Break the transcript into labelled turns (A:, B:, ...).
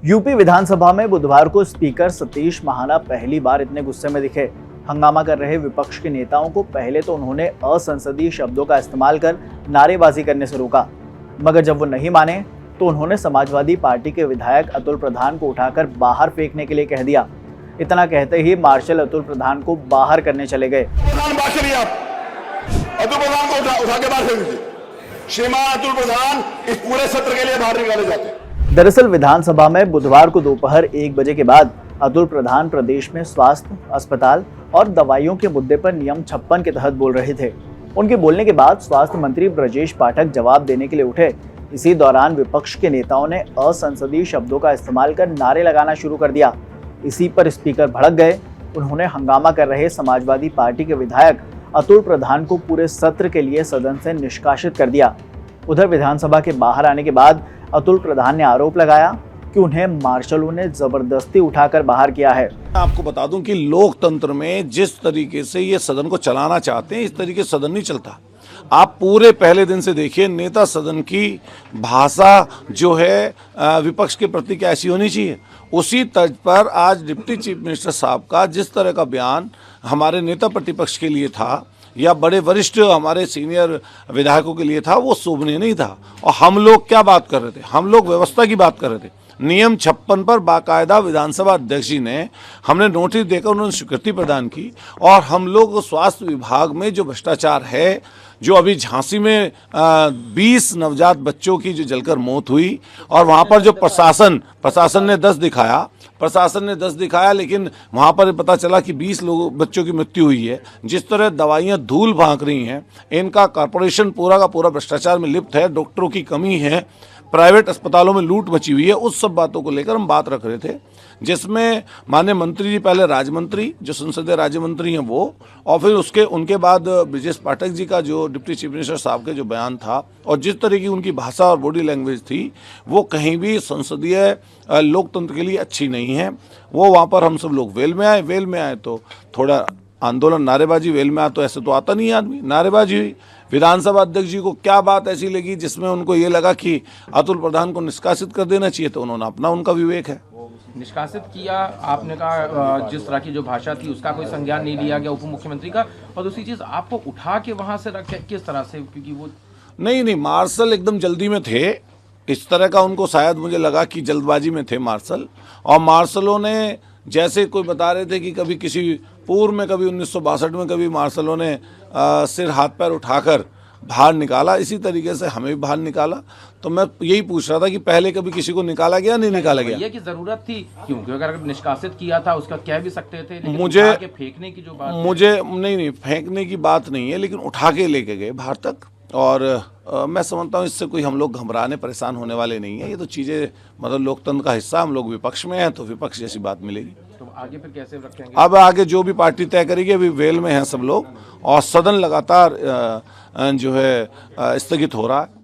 A: UP विधानसभा में बुधवार को स्पीकर सतीश महाना पहली बार इतने गुस्से में दिखे। हंगामा कर रहे विपक्ष के नेताओं को पहले तो उन्होंने असंसदीय शब्दों का इस्तेमाल कर नारेबाजी करने से रोका, मगर जब वो नहीं माने तो उन्होंने समाजवादी पार्टी के विधायक अतुल प्रधान को उठाकर बाहर फेंकने के लिए कह दिया। इतना कहते ही मार्शल अतुल प्रधान को बाहर करने चले गए।
B: अतुल प्रधान को उठा के बाहर फेंक दीजिए। श्रीमान अतुल प्रधान इस पूरे सत्र के लिए बाहर निकाले जाते हैं।
A: दरअसल विधानसभा में बुधवार को दोपहर 1 बजे के बाद अतुल प्रधान प्रदेश में स्वास्थ्य, अस्पताल और दवाइयों के मुद्दे पर नियम 56 के तहत बोल रहे थे। उनके बोलने के बाद स्वास्थ्य मंत्री ब्रजेश पाठक जवाब देने के लिए उठे। इसी दौरान विपक्ष के नेताओं ने असंसदीय शब्दों का इस्तेमाल कर नारे लगाना शुरू कर दिया। इसी पर स्पीकर भड़क गए। उन्होंने हंगामा कर रहे समाजवादी पार्टी के विधायक अतुल प्रधान को पूरे सत्र के लिए सदन से निष्कासित कर दिया। उधर विधानसभा के बाहर आने के बाद अतुल प्रधान ने आरोप लगाया कि उन्हें मार्शलों ने जबरदस्ती उठाकर बाहर किया है।
C: आपको बता दूं कि लोकतंत्र में जिस तरीके से ये सदन को चलाना चाहते हैं, इस तरीके से सदन नहीं चलता। आप पूरे पहले दिन से देखिए, नेता सदन की भाषा जो है विपक्ष के प्रति कैसी होनी चाहिए। उसी तर्ज पर आज डिप्टी चीफ मिनिस्टर साहब का जिस तरह का बयान हमारे नेता प्रतिपक्ष के लिए था या बड़े वरिष्ठ हमारे सीनियर विधायकों के लिए था, वो शोभनीय नहीं था। और हम लोग क्या बात कर रहे थे? हम लोग व्यवस्था की बात कर रहे थे। नियम 56 पर बाकायदा विधानसभा अध्यक्ष जी ने हमने नोटिस देकर उन्होंने स्वीकृति प्रदान की। और हम लोग स्वास्थ्य विभाग में जो भ्रष्टाचार है, जो अभी झांसी में 20 नवजात बच्चों की जो जलकर मौत हुई, और वहाँ पर जो प्रशासन ने 10 दिखाया, लेकिन वहाँ पर पता चला कि 20 बच्चों की मृत्यु हुई है। जिस तरह दवाइयाँ धूल भांक रही हैं, इनका कॉर्पोरेशन पूरा का पूरा भ्रष्टाचार में लिप्त है, डॉक्टरों की कमी है, प्राइवेट अस्पतालों में लूट मची हुई है। उस सब बातों को लेकर हम बात रख रहे थे, जिसमें माननीय मंत्री जी पहले राज्य मंत्री, जो संसदीय राज्य मंत्री हैं वो, और फिर उनके बाद ब्रजेश पाठक जी का जो डिप्टी चीफ मिनिस्टर साहब के जो बयान था, और जिस तरह की उनकी भाषा और बॉडी लैंग्वेज थी, वो कहीं भी संसदीय लोकतंत्र के लिए अच्छी नहीं है। वो वहाँ पर हम सब लोग वेल में आए तो थोड़ा आंदोलन, नारेबाजी, वेल में आए तो ऐसे तो आता नहीं आदमी, नारेबाजी हुई। विधानसभा अध्यक्ष जी को क्या बात ऐसी लगी जिसमें उनको ये लगा कि अतुल प्रधान को निष्कासित कर देना चाहिए, तो उन्होंने उनका विवेक है,
D: निष्कासित किया। आपने कहा जिस तरह की जो भाषा थी उसका कोई संज्ञान नहीं लिया गया उप मुख्यमंत्री का, और दूसरी चीज आपको उठा के वहां से रख किस तरह से, क्योंकि वो
C: नहीं, मार्शल एकदम जल्दी में थे। इस तरह का उनको शायद मुझे लगा कि जल्दबाजी में थे मार्शल। और मार्शलों ने, जैसे कोई बता रहे थे कि कभी किसी पूर्व में, कभी 1962 में कभी मार्शलों ने सिर हाथ पैर उठाकर बाहर निकाला, इसी तरीके से हमें भी बाहर निकाला। तो मैं यही पूछ रहा था कि पहले कभी किसी को निकाला गया, नहीं निकाला गया?
D: ये की जरूरत थी क्योंकि अगर निष्कासित किया था उसका कह भी सकते थे, लेकिन
C: मुझे
D: उठा के फेंकने की जो बात,
C: मुझे नहीं फेंकने की बात नहीं है, लेकिन उठा के लेके गए बाहर तक। और मैं समझता हूँ इससे कोई हम लोग घबराने परेशान होने वाले नहीं है। ये तो चीज़ें मतलब लोकतंत्र का हिस्सा, हम लोग विपक्ष में हैं तो विपक्ष जैसी बात मिलेगी।
D: तो आगे फिर कैसे रखेंगे?
C: अब आगे जो भी पार्टी तय करेगी, अभी वेल में हैं सब लोग, और सदन लगातार जो है स्थगित हो रहा है।